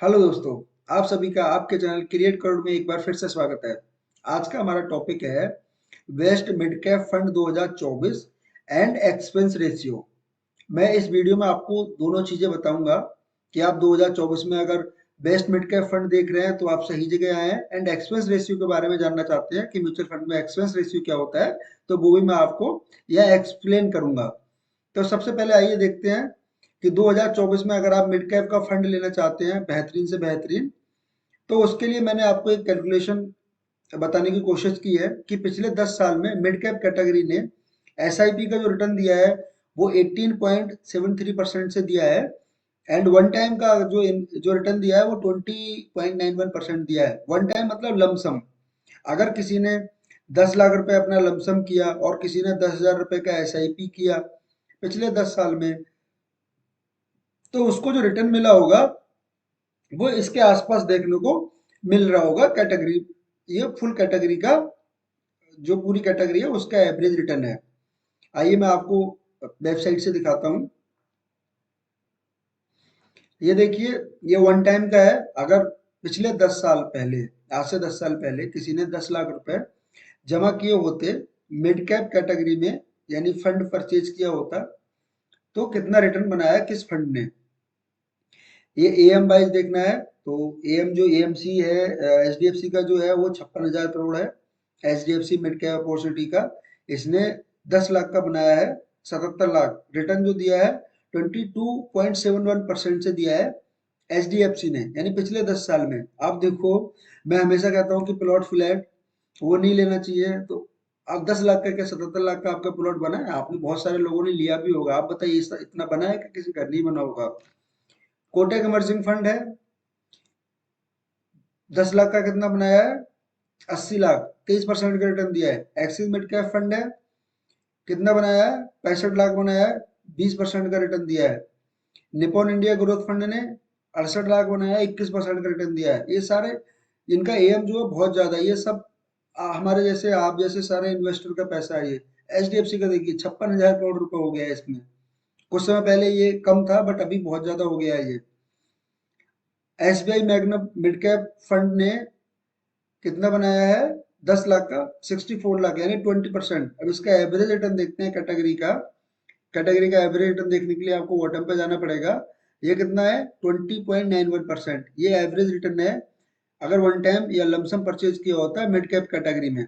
Hello दोस्तों। आप सभी का आपके चैनल क्रिएट करोड़ में एक बार फिर से स्वागत है। आज का हमारा टॉपिक है best mid cap fund 2024 and expense ratio. मैं इस वीडियो में आपको दोनों चीजें बताऊंगा कि आप 2024 में अगर बेस्ट मिड कैप फंड देख रहे हैं तो आप सही जगह आए हैं, एंड एक्सपेंस रेशियो के बारे में जानना चाहते हैं कि म्यूचुअल फंड में एक्सपेंस रेशियो क्या होता है, तो वो भी मैं आपको यह एक्सप्लेन करूंगा। तो सबसे पहले आइए देखते हैं कि 2024 में अगर आप मिड कैप का फंड लेना चाहते हैं बेहतरीन से बेहतरीन, तो उसके लिए मैंने आपको एक कैलकुलेशन बताने की कोशिश की है कि पिछले 10 साल में मिड कैप कैटेगरी ने एसआईपी का जो रिटर्न दिया है वो 18.73% से दिया है, एंड वन टाइम का जो रिटर्न दिया है वो 20.91% दिया है। वन टाइम मतलब लमसम। अगर किसी ने 10 लाख रुपए अपना लमसम किया और किसी ने 10,000 रुपए का एसआईपी किया पिछले 10 साल में, तो उसको जो रिटर्न मिला होगा वो इसके आसपास देखने को मिल रहा होगा। कैटेगरी, ये फुल कैटेगरी का, जो पूरी कैटेगरी है उसका एवरेज रिटर्न है। आइए मैं आपको वेबसाइट से दिखाता हूँ। ये देखिए, ये वन टाइम का है। अगर पिछले 10 साल पहले, आज से 10 साल पहले किसी ने 10 लाख रुपए जमा किए होते मिड कैप कैटेगरी में, यानी फंड परचेज किया होता, तो कितना रिटर्न बनाया किस फंड ने, ये एएम वाइज देखना है। तो एएम जो एएमसी है, एचडीएफसी का जो है वो 56,000 करोड़ है। एचडीएफसी मिड कैप अपॉर्चुनिटी का इसने 10 लाख का बनाया है। 77 लाख रिटर्न जो दिया है 22.71% से दिया है एचडीएफसी ने, यानी पिछले 10 साल में। आप देखो, मैं हमेशा कहता हूँ कि प्लॉट फ्लैट वो नहीं लेना चाहिए। तो अब 10 लाख का क्या 77 लाख का आपका प्लॉट बना है? आपने बहुत सारे लोगों ने लिया भी होगा। आप बताइए इतना बना है कि किसी का नहीं बना होगा। कोटक इमर्जिंग फंड है, 10 लाख का कितना बनाया है? 80 लाख, 23% का रिटर्न दिया है। एक्सिस मिड कैप फंड है, कितना बनाया है? 65 लाख बनाया है, 20% का रिटर्न दिया है। निपॉन इंडिया ग्रोथ फंड ने 68 लाख बनाया है, 21% का रिटर्न दिया है। ये सारे, इनका एम जो है बहुत ज्यादा है। ये सब हमारे जैसे, आप जैसे सारे इन्वेस्टर का पैसा है ये। एचडीएफसी का देखिए 56,000 करोड़ रुपए हो गया है इसमें। कुछ समय पहले ये कम था बट अभी बहुत ज्यादा हो गया है ये। SBI magnum mid cap fund ने कितना बनाया है? 10 लाख का 64 लाख, यानी 20%। अब इसका एवरेज रिटर्न देखते हैं कैटेगरी का। कैटेगरी का एवरेज रिटर्न देखने के लिए आपको बॉटम पे जाना पड़ेगा। ये कितना है? 20.91%। ये एवरेज रिटर्न है अगर वन टाइम या लमसम परचेज किया होता है मिड कैप कैटेगरी में।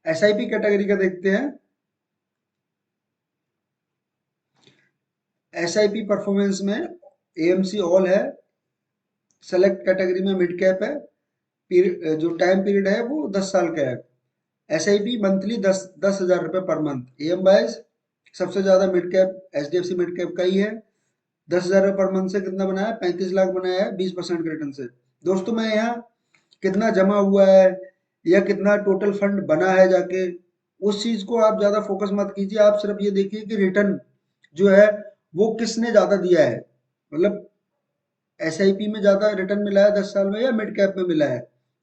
एसआईपी कैटेगरी का देखते हैं। एसआईपी परफॉर्मेंस में एएमसी ऑल है, सेलेक्ट कैटेगरी में मिड कैप है। जो टाइम पीरियड है वो 10 साल का है। एसआईपी मंथली 10,000 रुपये पर मंथ। एम वाइज सबसे ज्यादा mid cap HDFC mid cap का ही है। 10,000 रुपये पर मंथ से कितना बनाया? 35 लाख बनाया है, 20% के रिटर्न से। दोस्तों, मैं यहाँ कितना जमा हुआ है या कितना टोटल फंड बना है जाके, उस चीज को आप ज्यादा फोकस मत कीजिए। आप सिर्फ ये देखिए कि रिटर्न जो है वो किसने ज्यादा दिया है। मतलब एसआईपी में ज्यादा रिटर्न मिला है 10 साल में या मिड कैप में मिला है,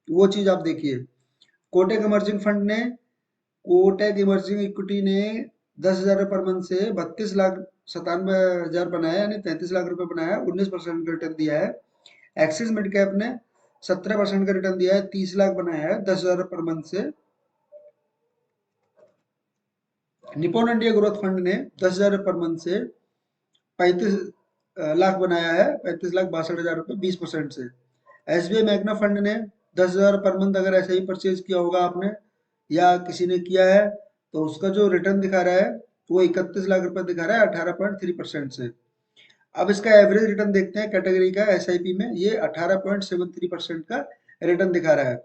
वो चीज आप देखिए। कोटक इमर्जिंग फंड ने, कोटक इमर्जिंग इक्विटी ने 10,000 पर मंथ से 32,97,000 बनाया, यानी 33 लाख रुपए बनाया, 19% का रिटर्न दिया है। एक्सिस मिड कैप ने 17% का रिटर्न दिया है, 30 लाख बनाया है 10,000 पर मंथ से। निपॉन इंडिया ग्रोथ फंड ने 10,000 पर मंथ से 35 लाख बनाया है, 35,62,000 रुपये, 20% से। एसबीआई मैग्ना फंड ने 10,000 पर मंथ अगर ऐसे ही परचेज किया होगा आपने या किसी ने किया है, तो उसका जो रिटर्न दिखा रहा है वो 31 लाख रुपए दिखा रहा है, 18.3% से। अब इसका एवरेज रिटर्न देखते हैं कैटेगरी का एसआईपी में। ये 18.73% का रिटर्न दिखा रहा है।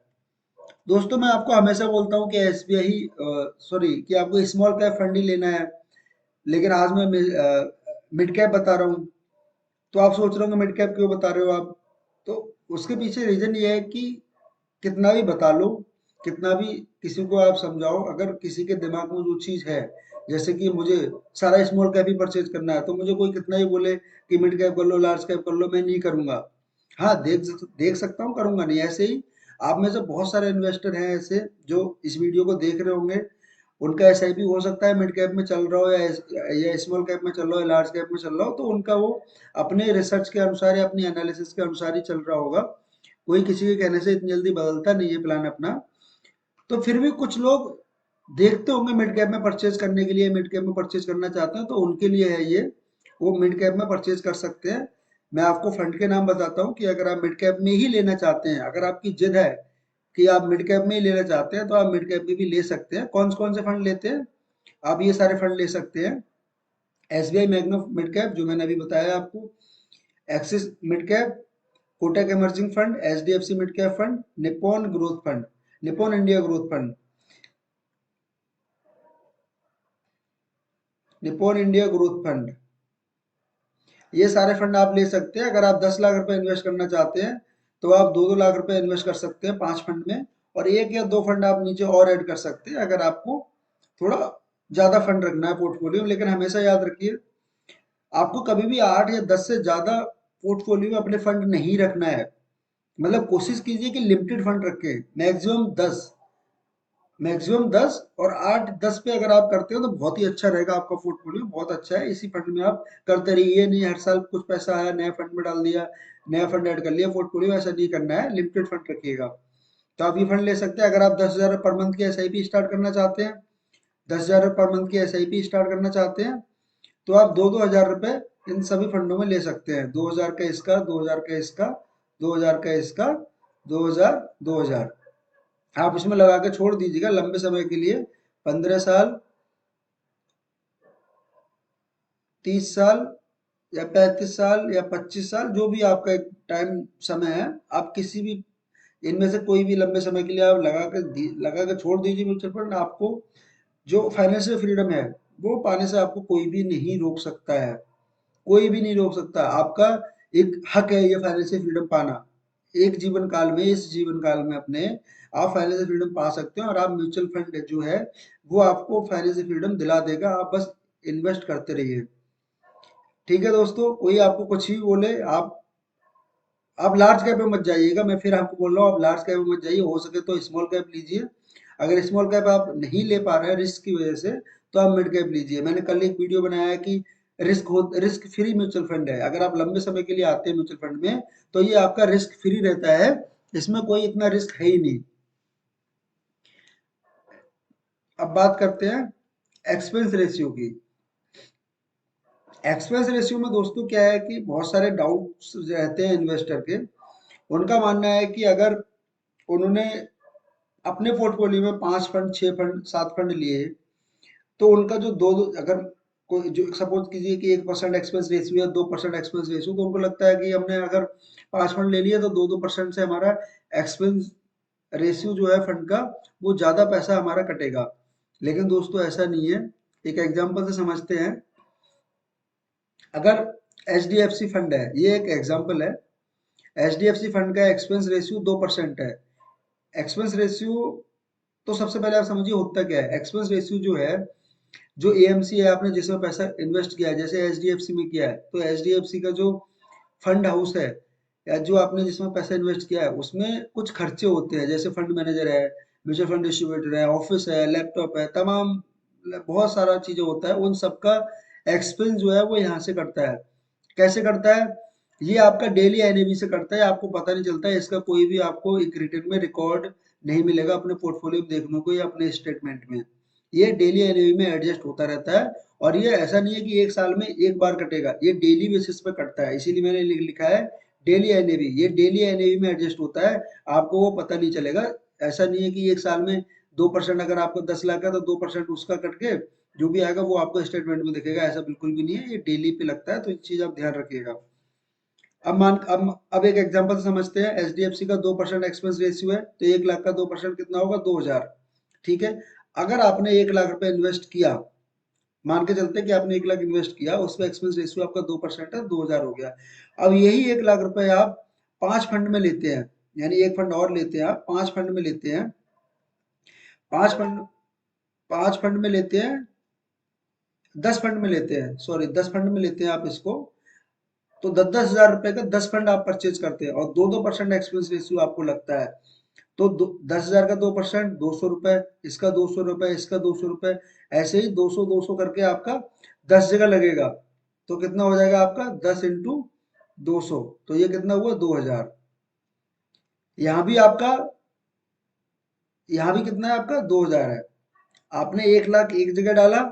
दोस्तों, मैं आपको हमेशा बोलता हूँ कि एसबीआई, सॉरी, कि आपको स्मॉल कैप फंड ही लेना है, लेकिन आज मैं मिड कैप बता रहा हूँ। तो आप सोच रहे होंगे मिड कैप क्यों बता रहे हो आप? तो उसके पीछे रीजन ये है कि कितना भी बता लो, कितना भी किसी को आप समझाओ, अगर किसी के दिमाग में जो चीज है, जैसे कि मुझे सारा स्मॉल कैप ही परचेज करना है, तो मुझे कोई कितना ही बोले कि मिड कैप कर लो, लार्ज कैप कर लो, मैं नहीं करूंगा। हाँ, देख सकता हूँ, करूंगा नहीं। ऐसे ही आप में से बहुत सारे इन्वेस्टर हैं ऐसे जो इस वीडियो को देख रहे होंगे। उनका एसआईपी हो सकता है मिड कैप में चल रहा हो या स्मॉल कैप में चल रहा हो या लार्ज कैप में चल रहा हो, तो उनका वो अपने रिसर्च के अनुसार या अपनी एनालिसिस के अनुसार ही चल रहा होगा। कोई किसी के कहने से इतनी जल्दी बदलता नहीं है प्लान अपना। तो फिर भी कुछ लोग देखते होंगे मिड कैप में परचेज करने के लिए, मिड कैप में परचेज करना चाहते हैं, तो उनके लिए है ये, वो मिड कैप में परचेज कर सकते हैं। मैं आपको फंड के नाम बताता हूँ कि अगर आप मिड कैप में ही लेना चाहते हैं, अगर आपकी जिद है कि आप मिड कैप में ही लेना चाहते हैं, तो आप मिड कैप में भी ले सकते हैं। कौन से फंड लेते हैं? आप ये सारे फंड ले सकते हैं। एसबीआई मैग्नो मिड कैप जो मैंने अभी बताया आपको, axis mid cap, Kotak emerging fund, HDFC mid cap fund, Nippon growth fund, Nippon India growth fund, Nippon India growth fund, ये सारे फंड आप ले सकते हैं। अगर आप 10 लाख रुपए इन्वेस्ट करना चाहते हैं, तो आप 2-2 लाख रुपए इन्वेस्ट कर सकते हैं 5 फंड में, और एक या दो फंड आप नीचे और ऐड कर सकते हैं अगर आपको थोड़ा ज्यादा फंड रखना है पोर्टफोलियो में। लेकिन हमेशा याद रखिए, आपको कभी भी 8 या 10 से ज्यादा पोर्टफोलियो में अपने फंड नहीं रखना है। मतलब कोशिश कीजिए कि लिमिटेड फंड रखें, मैक्सिमम 10 और 8-10 पे अगर आप करते हो तो बहुत ही अच्छा रहेगा। आपका पोर्टफोलियो बहुत अच्छा है, इसी फंड में आप करते रहिए। ये नहीं हर साल कुछ पैसा आया नया फंड में डाल दिया, नया फंड ऐड कर लिया पोर्टफोलियो, ऐसा नहीं करना है, लिमिटेड फंड रखिएगा। तो आप ये फंड ले सकते हैं। अगर आप 10,000 पर मंथ की एसआईपी स्टार्ट करना चाहते हैं, 10,000 पर मंथ की एसआईपी स्टार्ट करना चाहते हैं, तो आप 2-2 हज़ार रुपए इन सभी फंडों में ले सकते हैं। 2,000 का इसका, 2,000 का इसका, 2,000 का इसका, 2,000, 2,000 आप इसमें लगा के छोड़ दीजिएगा लंबे समय के लिए, 15 साल, 30 साल या 35 साल या 25 साल, जो भी आपका एक टाइम समय है, आप किसी भी इनमें से कोई भी लंबे समय के लिए आप लगा के छोड़ दीजिए म्यूचुअल फंड। आपको जो फाइनेंशियल फ्रीडम है वो पाने से आपको कोई भी नहीं रोक सकता है, कोई भी नहीं रोक सकता। आपका एक हक है ये फाइनेंशियल फ्रीडम पाना। एक जीवन काल में, इस जीवन काल में अपने आप फाइनेंशियल फ्रीडम पा सकते हैं, और आप म्यूचुअल फंड जो है वो आपको फाइनेंशियल फ्रीडम दिला देगा। आप बस इन्वेस्ट करते रहिए। ठीक है दोस्तों, कोई आपको कुछ ही बोले, आप लार्ज कैप में मत जाइएगा। मैं फिर आपको बोल रहा हूँ, आप लार्ज कैप में मत जाइए, हो सके तो स्मॉल कैप लीजिए। अगर स्मॉल कैप आप नहीं ले पा रहे हैं रिस्क की वजह से, तो आप मिड कैप लीजिए। मैंने कल एक वीडियो बनाया है कि रिस्क फ्री म्यूचुअल फंड है। अगर आप लंबे समय के लिए आते हैं म्यूचुअल फंड में, तो ये आपका रिस्क फ्री रहता है, इसमें कोई इतना रिस्क है ही नहीं। अब बात करते हैं एक्सपेंस रेशियो की। एक्सपेंस रेशियो में दोस्तों क्या है कि बहुत सारे डाउट्स रहते हैं इन्वेस्टर के। उनका मानना है कि अगर उन्होंने अपने पोर्टफोलियो में 5 फंड, 6 फंड, 7 फंड लिए, तो उनका जो दो दो अगर कोई जो सपोज कीजिए कि 1% एक्सपेंस रेशियो या 2% एक्सपेंस रेशियो, तो उनको लगता है कि हमने अगर 5 फंड ले लिया तो 2-2% से हमारा एक्सपेंस रेशियो जो है फंड का, वो ज्यादा पैसा हमारा कटेगा। लेकिन दोस्तों ऐसा नहीं है। एक एग्जांपल से समझते हैं। अगर एच डी फंड है, ये एक एग्जांपल है, एच फंड का एक्सपेंस रेशियो 2% है। एक्सपेंस रेशियो, तो सबसे पहले आप समझिए होता क्या है। एक्सपेंस रेशियो जो है, जो एएमसी है, आपने जिसमें पैसा इन्वेस्ट किया है, जैसे एचडीएफसी में किया है, तो एचडीएफसी का जो फंड हाउस है या जो आपने जिसमें पैसा इन्वेस्ट किया है, उसमें कुछ खर्चे होते हैं, जैसे फंड मैनेजर है, म्यूचुअल फंड डिस्ट्रीब्यूटर है, ऑफिस है, लैपटॉप है, तमाम बहुत सारा चीजें होता है। उन सबका एक्सपेंस जो है वो यहाँ से करता है। कैसे करता है? ये आपका डेली एनएवी से करता है, आपको पता नहीं चलता है। इसका कोई भी आपको एक रिटर्न में रिकॉर्ड नहीं मिलेगा अपने पोर्टफोलियो में देखने को या अपने स्टेटमेंट में। ये डेली एनएवी में एडजस्ट होता रहता है, और ये ऐसा नहीं है कि एक साल में एक बार कटेगा, ये डेली बेसिस पे कटता है। इसीलिए मैंने लिखा है डेली एनएवी। ये डेली एनएवी में एडजस्ट होता है, आपको वो पता नहीं चलेगा। ऐसा नहीं है कि एक साल में 2%, अगर आपको 10 लाख है तो 2% उसका कट के जो भी आएगा वो आपको स्टेटमेंट में दिखेगा, ऐसा बिल्कुल भी नहीं है। ये डेली पे लगता है, तो एक चीज आप ध्यान रखिएगा। अब एक एग्जांपल से समझते हैं। एचडीएफसी का 2% एक्सपेंस रेशियो है, तो 1 लाख का 2% कितना होगा? 2,000। ठीक है। अगर आपने 1 लाख रुपए इन्वेस्ट किया, मान के चलते हैं कि आपने 1 लाख इन्वेस्ट किया, उस पर एक्सपेंस रेशियो आपका 2% है, 2,000 हो गया। अब यही 1 लाख रुपए आप 5 फंड में लेते हैं, यानी एक फंड और लेते हैं, आप 5 फंड में लेते हैं, 5 फंड, 5 फंड में लेते हैं, 10 फंड में लेते हैं, सॉरी 10 फंड में लेते हैं आप इसको, तो 10-10 हज़ार रुपए का 10 फंड आप परचेज करते हैं, और 2-2% एक्सपेंस रेशियो आपको लगता है। तो 10,000 का 2%, 200 रुपए, इसका 200 रुपए, इसका 200 रुपए, ऐसे ही 200 करके आपका 10 जगह लगेगा। तो कितना हो जाएगा आपका 10 × 200, तो ये कितना हुआ 2,000। यहाँ भी आपका, यहाँ भी कितना है आपका 2,000 है। आपने 1,00,000 एक जगह डाला,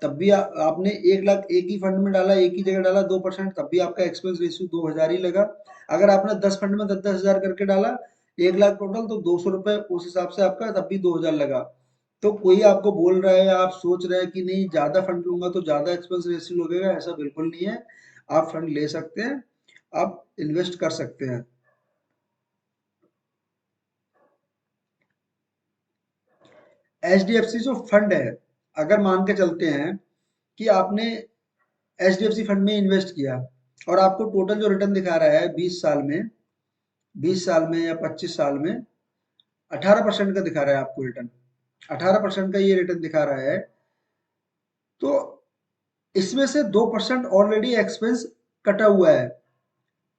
तब भी आपने 1,00,000 एक ही फंड में डाला, एक ही जगह डाला 2%, तब भी आपका एक्सपेंस रेशियो 2,000 ही लगा। अगर आपने 10 फंड में 10,000 करके डाला, 1,00,000 टोटल, तो 200 रुपए उस हिसाब से आपका तब भी 2,000 लगा। तो कोई आपको बोल रहा है या आप सोच रहे हैं कि नहीं ज्यादा फंड लूंगा तो ज्यादा एक्सपेंस रेशियो लगेगा, ऐसा बिल्कुल नहीं है। आप फंड ले सकते हैं, आप इन्वेस्ट कर सकते हैं। HDFC जो फंड है, अगर मान के चलते हैं कि आपने HDFC फंड में इन्वेस्ट किया और आपको टोटल जो रिटर्न दिखा रहा है 20 साल में, 20 साल में या 25 साल में 18% का दिखा रहा है आपको रिटर्न, 18% का ये रिटर्न दिखा रहा है। तो इसमें से 2% ऑलरेडी एक्सपेंस कटा हुआ है,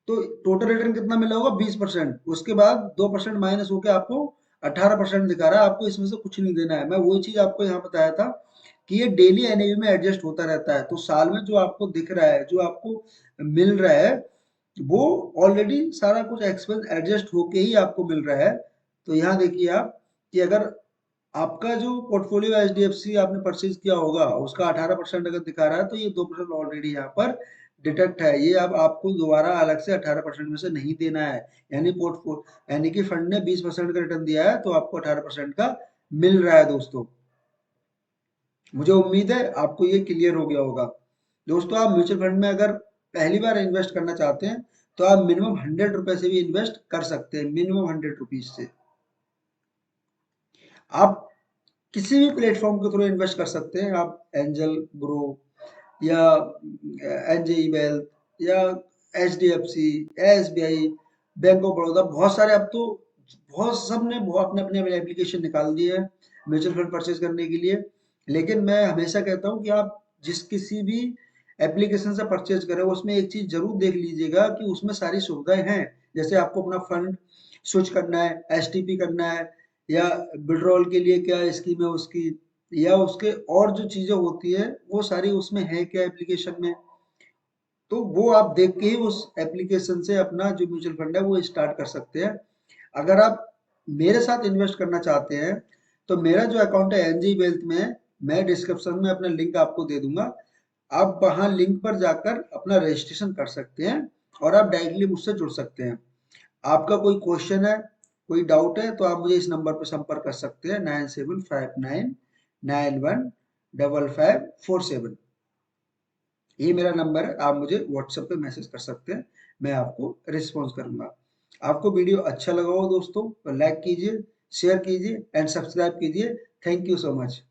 तो टोटल रिटर्न कितना मिला होगा 20%। उसके बाद 2% माइनस होकर आपको 18% दिखा रहा है। आपको इसमें से कुछ नहीं देना है। मैं वही चीज आपको यहाँ बताया था कि ये डेली एनएवी में एडजस्ट होता रहता है। तो साल में जो आपको दिख रहा है, जो आपको मिल रहा है, वो ऑलरेडी सारा कुछ एक्सपेंस एडजस्ट होके ही आपको मिल रहा है। तो यहाँ देखिए आप कि अगर आपका जो पोर्टफोलियो HDFC आपने परचेज किया होगा उसका 18% अगर दिखा रहा है, तो ये 2% ऑलरेडी यहाँ पर डिटेक्ट है। ये अब आपको दोबारा अलग से 18% में से नहीं देना है। यानी पोर्टफोलियो, यानी कि फंड ने 20% का रिटर्न दिया है तो आपको 18% का मिल रहा है दोस्तों। मुझे उम्मीद है आपको ये क्लियर हो गया होगा। दोस्तों, आप म्यूचुअल फंड में अगर पहली बार इन्वेस्ट करना चाहते हैं तो आप मिनिमम 100 रुपए से भी इन्वेस्ट कर सकते हैं, मिनिमम 100 रुपीज से। आप किसी भी प्लेटफॉर्म के थ्रू इन्वेस्ट कर सकते हैं। आप एंजल ग्रो या एनजेई वेल्थ या HDFC, SBI, bank of Baroda, बहुत सारे अब तो बहुत सब ने अपने अपने एप्लीकेशन निकाल दिए हैं म्यूचुअल फंड परचेज करने के लिए। लेकिन मैं हमेशा कहता हूँ कि आप जिस किसी भी एप्लीकेशन से परचेज करें उसमें एक चीज जरूर देख लीजिएगा कि उसमें सारी सुविधाएं हैं। जैसे आपको अपना फंड स्विच करना है, STP करना है, या विड्रॉल के लिए क्या स्कीम है उसकी, या उसके और जो चीजें होती है वो सारी उसमें है क्या एप्लीकेशन में। तो वो आप देख के ही उस एप्लीकेशन से अपना जो म्यूचुअल फंड है वो स्टार्ट कर सकते हैं। अगर आप मेरे साथ इन्वेस्ट करना चाहते हैं तो मेरा जो अकाउंट है एनजी वेल्थ में, मैं डिस्क्रिप्शन में अपना लिंक आपको दे दूंगा। आप वहां लिंक पर जाकर अपना रजिस्ट्रेशन कर सकते हैं और आप डायरेक्टली मुझसे जुड़ सकते हैं। आपका कोई क्वेश्चन है, कोई डाउट है, तो आप मुझे इस नंबर पर संपर्क कर सकते हैं, 9759915547। ये मेरा नंबर है, आप मुझे व्हाट्सएप पे मैसेज कर सकते हैं, मैं आपको रिस्पॉन्स करूंगा। आपको वीडियो अच्छा लगा हो दोस्तों तो लाइक कीजिए, शेयर कीजिए एंड सब्सक्राइब कीजिए। Thank you so much.